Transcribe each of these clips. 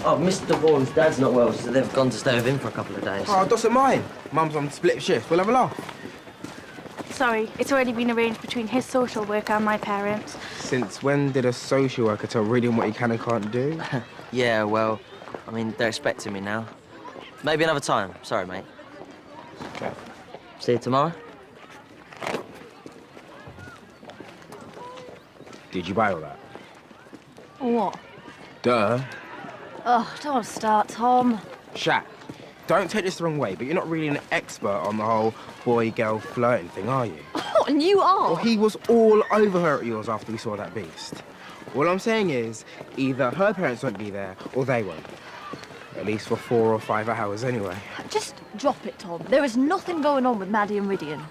Oh, Mr. Vaughan's dad's not well, so they've gone to stay with him for a couple of days. Oh, doesn't mind. Mum's on split shift. We'll have a laugh. Sorry, it's already been arranged between his social worker and my parents. Since when did a social worker tell Riddian what he can and can't do? Yeah, well, I mean, they're expecting me now. Maybe another time. Sorry, mate. Okay. See you tomorrow. Did you buy all that? What? Duh. Oh, don't start, Tom. Shaq, don't take this the wrong way, but you're not really an expert on the whole boy-girl flirting thing, are you? Oh, and you are. Well, he was all over her at yours after we saw that beast. All I'm saying is, either her parents won't be there, or they won't. At least for 4 or 5 hours, anyway. Just drop it, Tom. There is nothing going on with Maddie and Riddian.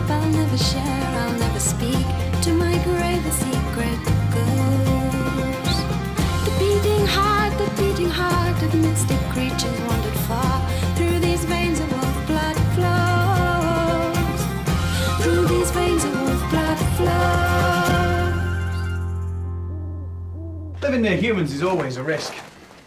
I'll never share, I'll never speak. To my grave the secret goes. The beating heart of mystic creatures wandered far. Through these veins of wolf blood flows. Through these veins of wolf blood flows. Living near humans is always a risk.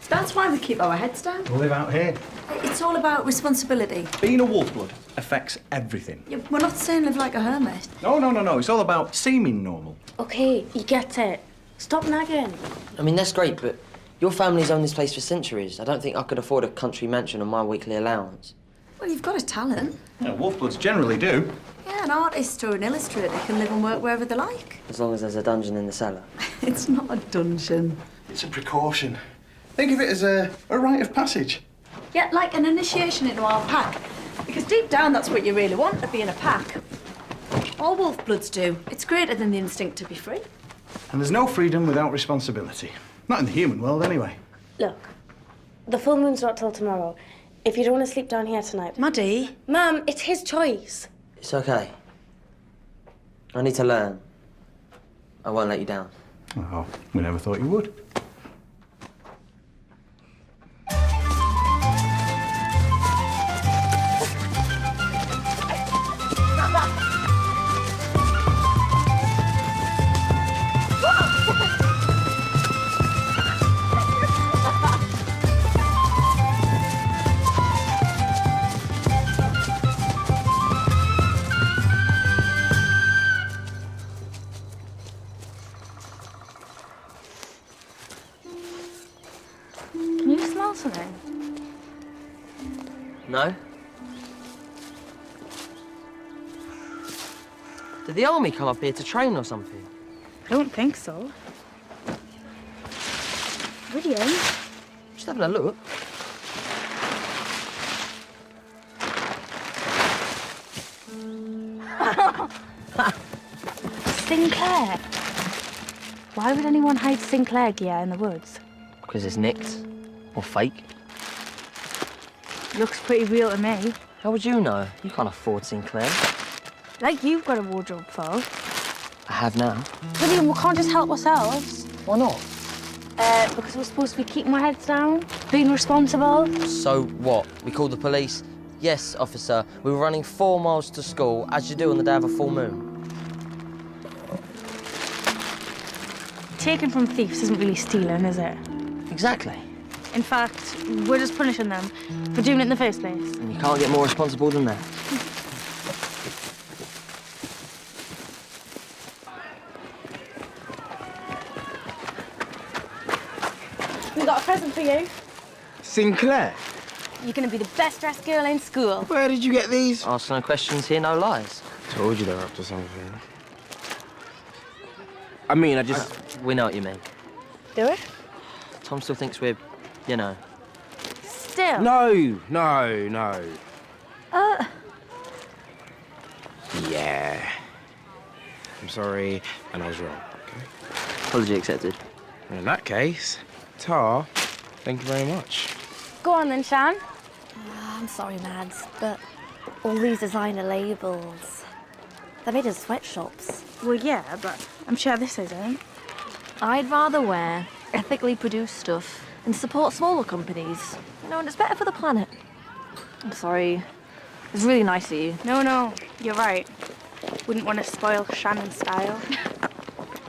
That's why we keep our heads down. We live out here. It's all about responsibility. Being a WolfBlood affects everything. Yeah, we're not saying live like a hermit. No. It's all about seeming normal. Okay, you get it. Stop nagging. I mean, that's great, but your family's owned this place for centuries. I don't think I could afford a country mansion on my weekly allowance. Well, you've got a talent. Yeah, WolfBloods generally do. Yeah, an artist or an illustrator can live and work wherever they like. As long as there's a dungeon in the cellar. It's not a dungeon. It's a precaution. Think of it as a rite of passage. Yeah, like an initiation into our pack. Because deep down, that's what you really want, to be in a pack. All wolf-bloods do. It's greater than the instinct to be free. And there's no freedom without responsibility. Not in the human world, anyway. Look, the full moon's not till tomorrow. If you don't want to sleep down here tonight... Maddie? Mum, it's his choice. It's okay. I need to learn. I won't let you down. Oh, we never thought you would. Can you smell something? No? Did the army come up here to train or something? I don't think so. Riddian? Just having a look. Sinclair? Why would anyone hide Sinclair gear in the woods? Because it's nicked. Or fake. Looks pretty real to me. How would you know? You can't afford Sinclair. Like you've got a wardrobe full. I have now. Riddian, we can't just help ourselves. Why not? Because we're supposed to be keeping our heads down, being responsible. So what? We called the police? Yes, officer. We were running 4 miles to school, as you do on the day of a full moon. Taking from thieves isn't really stealing, is it? Exactly. In fact, we're just punishing them for doing it in the first place. And you can't get more responsible than that. We got a present for you. Sinclair? You're going to be the best dressed girl in school. Where did you get these? Ask no questions here, no lies. Told you they're up to something. I mean, I just... We know what you mean. Do it? Tom still thinks we're, you know... Still? No. Yeah. I'm sorry, and I was wrong, okay? Apology accepted. In that case, Tar, thank you very much. Go on then, Shan. I'm sorry, Mads, but all these designer labels, they're made in sweatshops. Well, yeah, but I'm sure this isn't. I'd rather wear ethically produced stuff and support smaller companies. You know, and it's better for the planet. I'm sorry. It's really nice of you. No, you're right. Wouldn't want to spoil Shannon's style.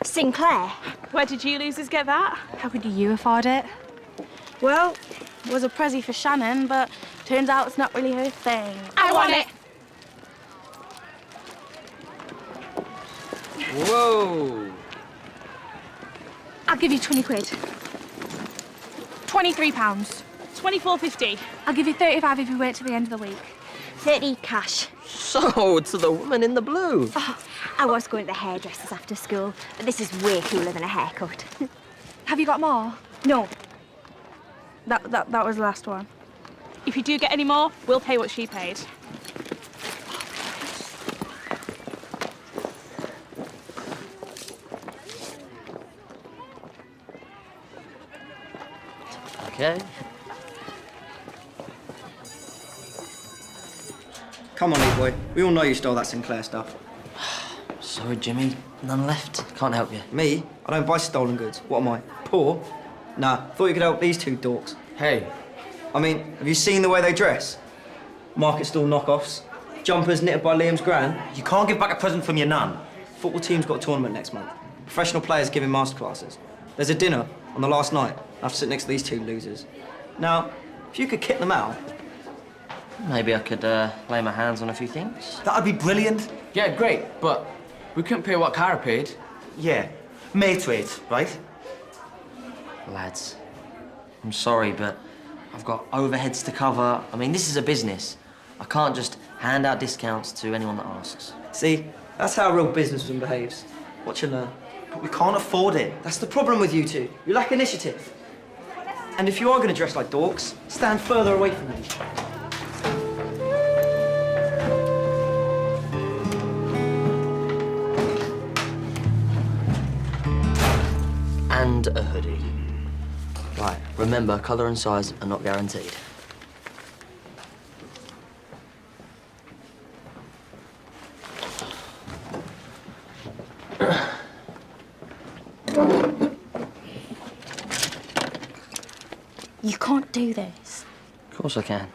Sinclair? Where did you losers get that? How could you afford it? Well, it was a pressie for Shannon, but turns out it's not really her thing. I want it! Whoa! I'll give you 20 quid. £23. £24.50. I'll give you 35 if you wait till the end of the week. 30 cash. So, to the woman in the blue. I was going to the hairdressers after school, but this is way cooler than a haircut. Have you got more? No. That was the last one. If you do get any more, we'll pay what she paid. Okay. Come on, E-boy. We all know you stole that Sinclair stuff. Sorry, Jimmy. None left. Can't help you. Me? I don't buy stolen goods. What am I? Poor? Nah, thought you could help these two dorks. Hey. I mean, have you seen the way they dress? Market stall knockoffs. Jumpers knitted by Liam's gran. You can't give back a present from your nan. Football team's got a tournament next month. Professional players giving masterclasses. There's a dinner on the last night. I have to sit next to these two losers. Now, if you could kit them out... Maybe I could lay my hands on a few things. That'd be brilliant. Yeah, great, but we couldn't pay what Cara paid. Yeah, mate rates, right? Lads, I'm sorry, but I've got overheads to cover. I mean, this is a business. I can't just hand out discounts to anyone that asks. See, that's how a real businessman behaves. Watch and learn. But we can't afford it. That's the problem with you two. You lack initiative. And if you are going to dress like dorks, stand further away from them. And a hoodie. Right, remember, colour and size are not guaranteed. You can't do this. Of course I can.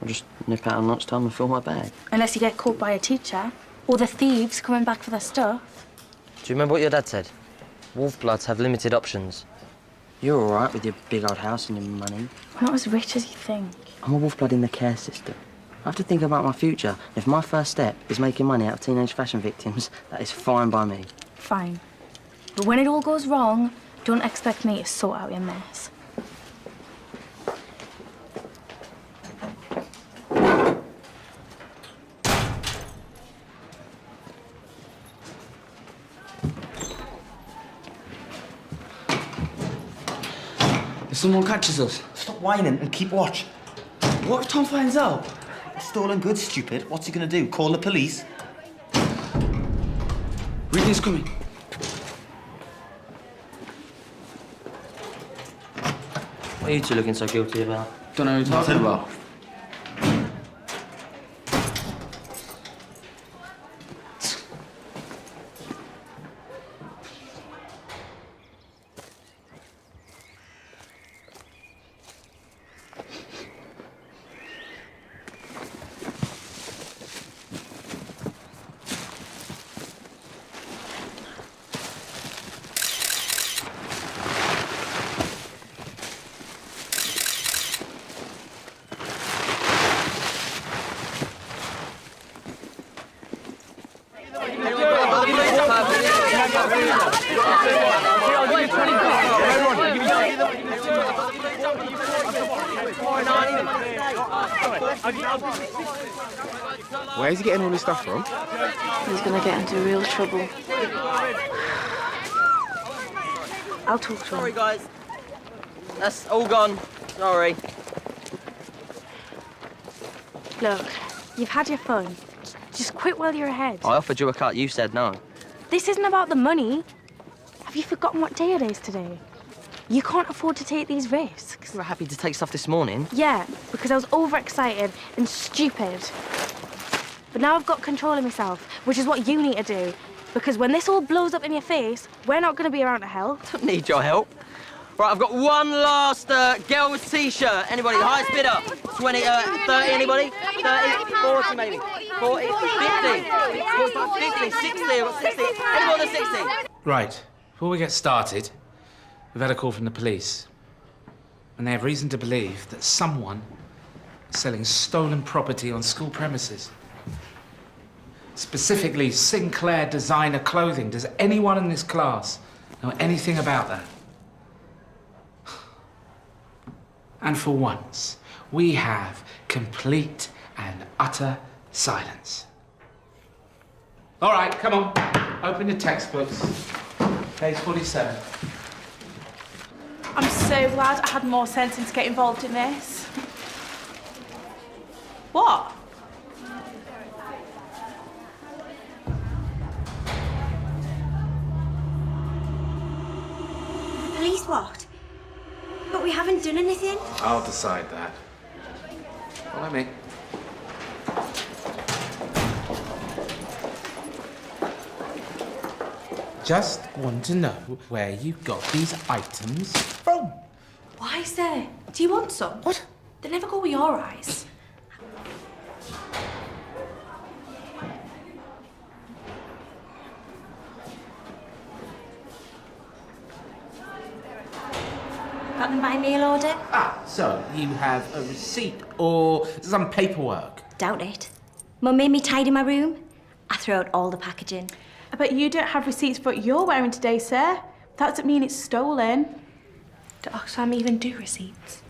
I'll just nip out at lunchtime and fill my bag. Unless you get caught by a teacher. Or the thieves coming back for their stuff. Do you remember what your dad said? WolfBloods have limited options. You're all right with your big old house and your money. We're not as rich as you think. I'm a WolfBlood in the care system. I have to think about my future. If my first step is making money out of teenage fashion victims, that is fine by me. Fine. But when it all goes wrong, don't expect me to sort out your mess. If someone catches us, Stop whining and keep watch. What if Tom finds out? Stolen goods, stupid. What's he gonna do? Call the police? reading's coming. What are you two looking so guilty about? Don't know what you're talking about. Where's he getting all this stuff from? He's gonna get into real trouble. I'll talk to him. Sorry, guys. That's all gone. Sorry. Look, you've had your fun. Just quit while you're ahead. I offered you a cut. You said no. This isn't about the money. Have you forgotten what day it is today? You can't afford to take these risks. You were happy to take stuff this morning. Yeah, because I was overexcited and stupid. But now I've got control of myself, which is what you need to do. Because when this all blows up in your face, we're not going to be around to help. Don't need your help. Right, I've got one last girl with T-shirt. Anybody? The highest bidder? 20, 30, anybody? 30, 40 maybe. 40, 50, 45, 50, 60, I've got 60. Any more than 60? Right, before we get started, we've had a call from the police. And they have reason to believe that someone is selling stolen property on school premises. Specifically, Sinclair designer clothing. Does anyone in this class know anything about that? And for once, we have complete and utter silence. All right, come on. Open your textbooks. Page 47. I'm so glad I had more sense than to get involved in this. What? Police what? But we haven't done anything. I'll decide that. Follow me. Just want to know where you got these items from. Why, sir? Do you want some? What? They never go with your eyes. Got them by mail order? Ah, so you have a receipt or some paperwork? Doubt it. Mum made me tidy my room. I throw out all the packaging. But you don't have receipts for what you're wearing today, sir. That doesn't mean it's stolen. Do Oxfam even do receipts?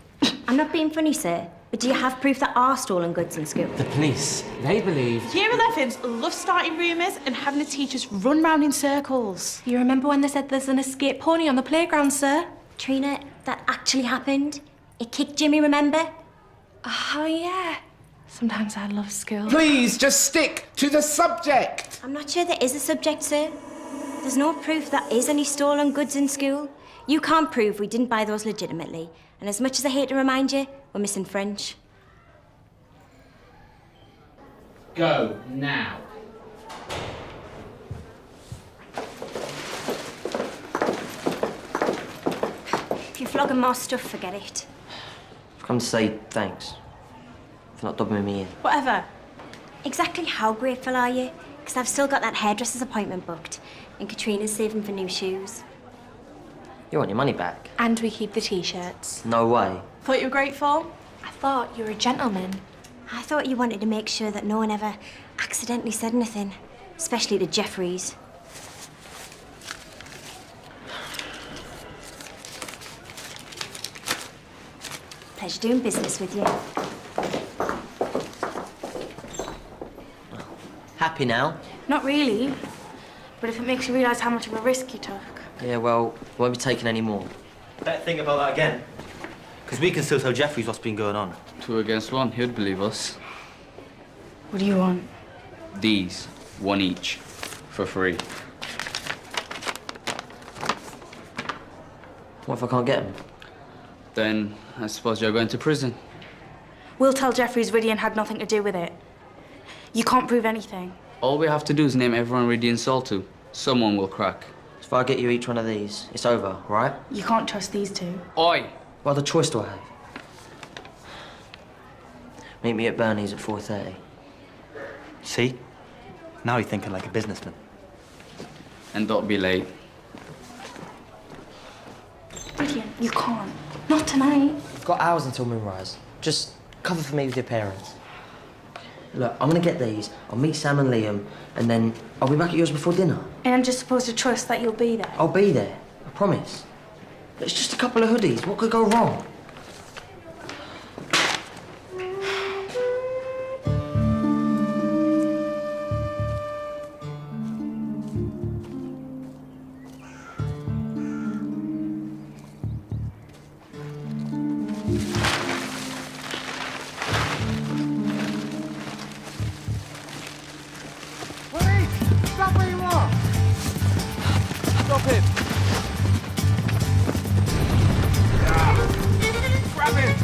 I'm not being funny, sir, but do you have proof that are stolen goods in school? The police, they believe... Year 11s love starting rumours and having the teachers run round in circles. You remember when they said there's an escaped pony on the playground, sir? Trina, that actually happened. It kicked Jimmy, remember? Oh, yeah. Sometimes I love school. Please, just stick to the subject. I'm not sure there is a subject, sir. There's no proof there is any stolen goods in school. You can't prove we didn't buy those legitimately. And as much as I hate to remind you, we're missing French. Go now. If you're flogging more stuff, forget it. I've come to say thanks for not dobbing me in. Whatever. Exactly how grateful are you? Because I've still got that hairdresser's appointment booked. And Katrina's saving for new shoes. You want your money back? And we keep the T-shirts. No way. Thought you were grateful? I thought you were a gentleman. I thought you wanted to make sure that no one ever accidentally said anything. Especially to Jeffries. Pleasure doing business with you. Happy now? Not really. But if it makes you realise how much of a risk you took. Yeah, well, won't be taking any more. Better think about that again. Because we can still tell Jeffries what's been going on. 2 against 1, he'd believe us. What do you want? These, 1 each, for free. What if I can't get them? Then I suppose you're going to prison. We'll tell Jeffries Ridian had nothing to do with it. You can't prove anything. All we have to do is name everyone Ridian sold to. Someone will crack. If I get you each one of these, it's over, right? You can't trust these two. Oi! What other choice do I have? Meet me at Bernie's at 4:30. See? Now you're thinking like a businessman. And don't be late. Ridian, you can't. Not tonight. You've got hours until moonrise. Just cover for me with your parents. Look, I'm gonna get these. I'll meet Sam and Liam, and then I'll be back at yours before dinner. And I'm just supposed to trust that you'll be there. I'll be there. I promise. It's just a couple of hoodies. What could go wrong? Stop where you are! Stop him! Grab him!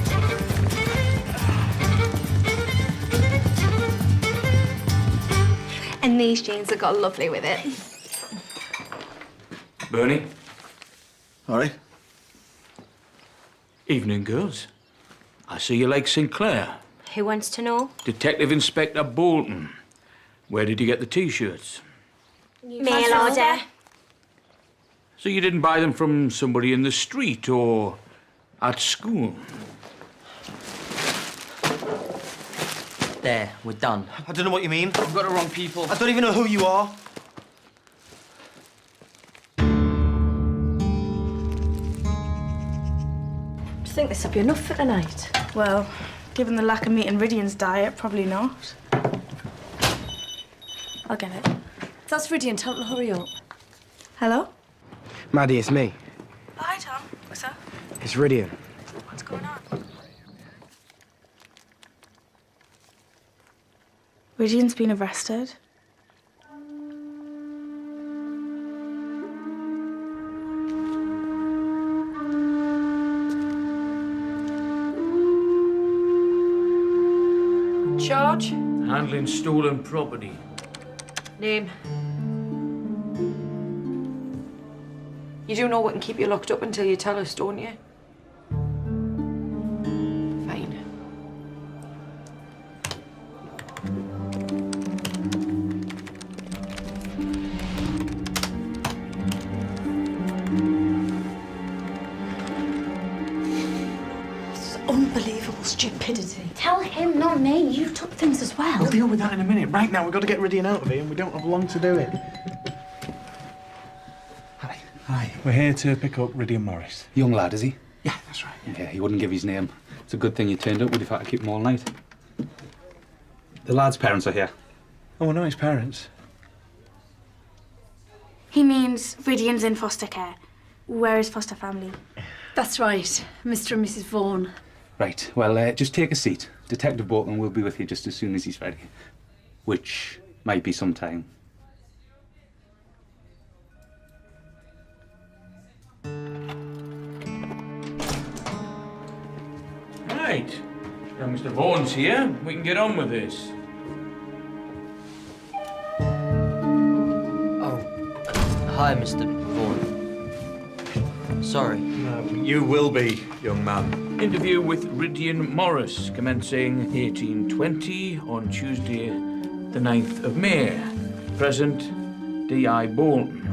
And these jeans have got lovely with it. Bernie? All right. Evening, girls. I see you like Sinclair. Who wants to know? Detective Inspector Bolton. Where did you get the T-shirts? Mail order. So you didn't buy them from somebody in the street or at school? There, we're done. I don't know what you mean. I've got the wrong people. I don't even know who you are. Do you think this will be enough for tonight? Well, given the lack of meat in Rydian's diet, probably not. I'll get it. That's Rydian. Tell him to hurry up. Hello? Maddie, it's me. Oh, hi, Tom. What's up? It's Rydian. What's going on? Rydian's been arrested. Charge? Handling stolen property. Name? You do know we can keep you locked up until you tell us, don't you? Fine. This is unbelievable stupidity. Tell him, not me. You took things as well. We'll deal with that in a minute. Right now, we've got to get Rydian out of here, and we don't have long to do it. Hi, we're here to pick up Rydian Morris. Young lad, is he? Yeah, that's right. Yeah, he wouldn't give his name. It's a good thing you turned up. Would have had to keep him all night. The lad's parents are here. Oh, no, his parents. He means Rydian's in foster care. Where is foster family? That's right, Mr. and Mrs. Vaughan. Right, well, just take a seat. Detective Bolton will be with you just as soon as he's ready. Which might be some time. Right. Now, Mr. Vaughan's here. We can get on with this. Oh, hi, Mr. Vaughan. Sorry. You will be, young man. Interview with Rydian Morris, commencing 1820 on Tuesday, the 9th of May. Present, D.I. Bolton.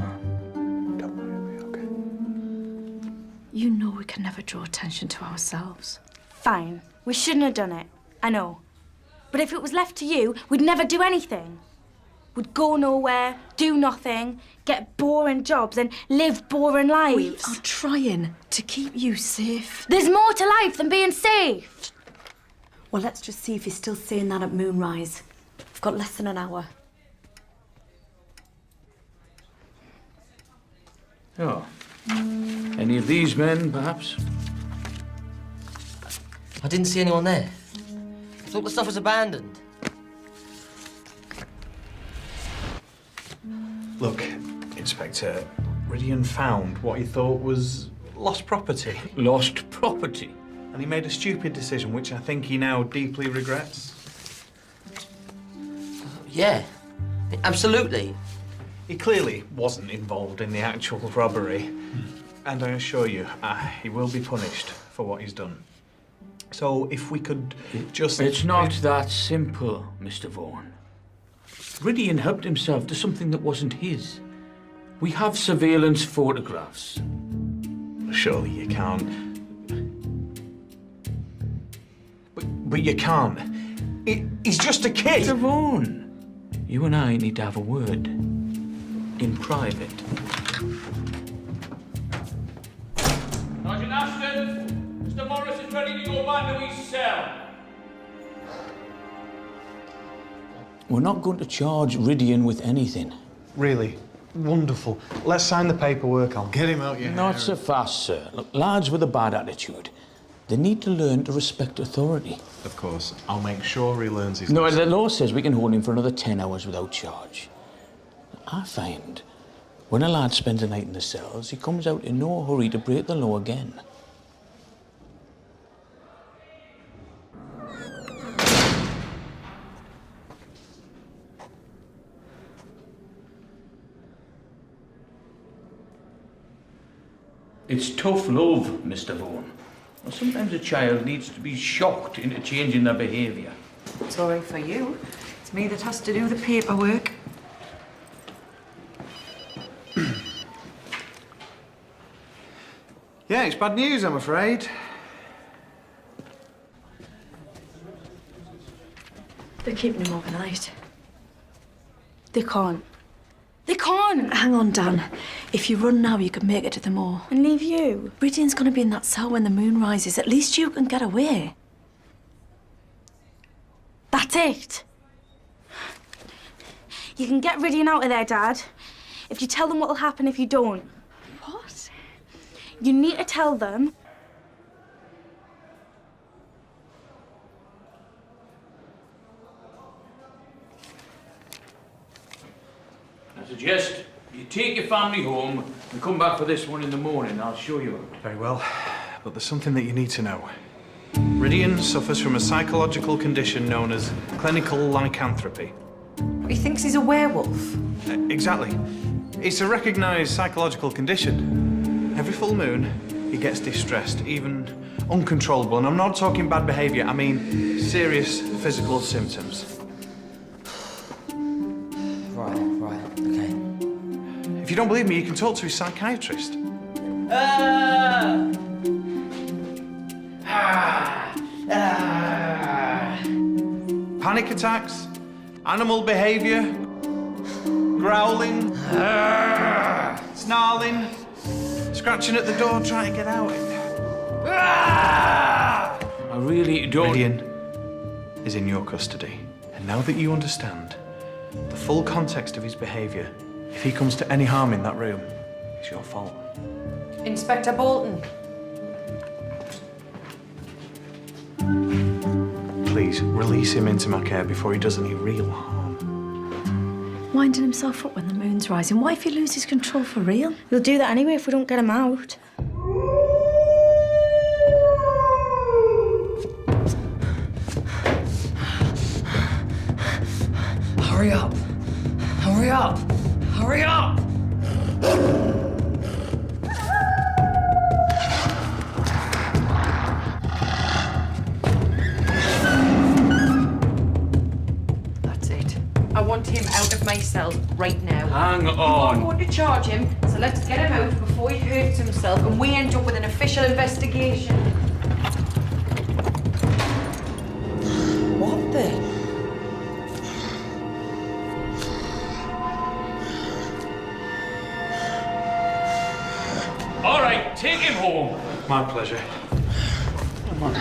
You know we can never draw attention to ourselves. Fine. We shouldn't have done it. I know. But if it was left to you, we'd never do anything. We'd go nowhere, do nothing, get boring jobs and live boring lives. We are trying to keep you safe. There's more to life than being safe. Well, let's just see if he's still saying that at moonrise. We've got less than an hour. Oh. Any of these men, perhaps? I didn't see anyone there. I thought the stuff was abandoned. Look, Inspector, Rydian found what he thought was lost property. Lost property? And he made a stupid decision, which I think he now deeply regrets. Yeah, absolutely. He clearly wasn't involved in the actual robbery. And I assure you, he will be punished for what he's done. So if we could just... It's not that simple, Mr. Vaughan. Rydian helped himself to something that wasn't his. We have surveillance photographs. Surely you can't. But you can't. He's just a kid. Mr. Vaughan, you and I need to have a word. In private. Sergeant Ashton, Mr. Morris is ready to go back to his cell. We're not going to charge Rydian with anything. Really? Wonderful. Let's sign the paperwork. I'll get him out your hair. Not so fast, sir. Look, lads with a bad attitude, they need to learn to respect authority. Of course. I'll make sure he learns his No, lesson. the law says we can hold him for another 10 hours without charge. I find when a lad spends a night in the cells, he comes out in no hurry to break the law again. It's tough love, Mr. Vaughan. Well, sometimes a child needs to be shocked into changing their behaviour. It's all right for you. It's me that has to do the paperwork. Yeah, it's bad news, I'm afraid. They're keeping him overnight. They can't. They can't! Hang on, Dan. If you run now, you can make it to the moor. And leave you? Bridion's gonna be in that cell when the moon rises. At least you can get away. That's it. You can get Ridian out of there, Dad. If you tell them what'll happen if you don't. What? You need to tell them. I suggest you take your family home and come back for this one in the morning. I'll show you. Very well, but there's something that you need to know. Ridian suffers from a psychological condition known as clinical lycanthropy. He thinks he's a werewolf. Exactly. It's a recognised psychological condition. Every full moon, he gets distressed, even uncontrollable. And I'm not talking bad behaviour, I mean serious physical symptoms. Right, okay. If you don't believe me, you can talk to his psychiatrist. Panic attacks, animal behaviour, growling, snarling, scratching at the door trying to get out. I really don't... Ridian is in your custody. And now that you understand the full context of his behaviour, if he comes to any harm in that room, it's your fault. Inspector Bolton. Please, release him into my care before he does any real harm. Winding himself up when the moon's rising. What if he loses control for real? He'll do that anyway if we don't get him out. Hurry up. Hurry up. Hurry up. That's it. I want him out of my cell right now. Hang I'm on. going to charge him, so let's get him out before he hurts himself and we end up with an official investigation. What the? All right, take him home. My pleasure. Come on.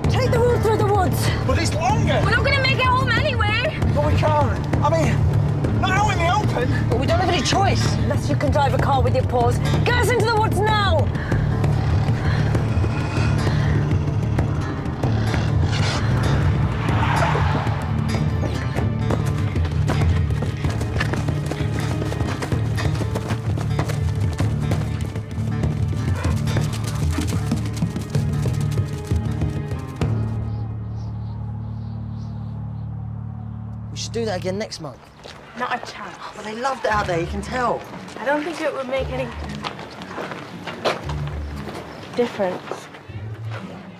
Take the route through the woods. But it's longer. We're not going to make it home anyway. But we can't. I mean, not out in the open. But we don't have any choice. Unless you can drive a car with your paws. Get us into the woods now. We should do that again next month. Not a chance. But they loved it out there, you can tell. I don't think it would make any difference.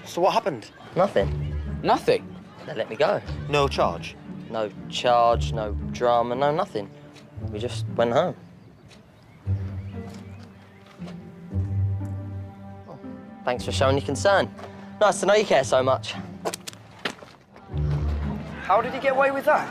So what happened? Nothing. Nothing? They let me go. No charge? No charge, no drama, no nothing. We just went home. Oh, thanks for showing your concern. Nice to know you care so much. How did he get away with that?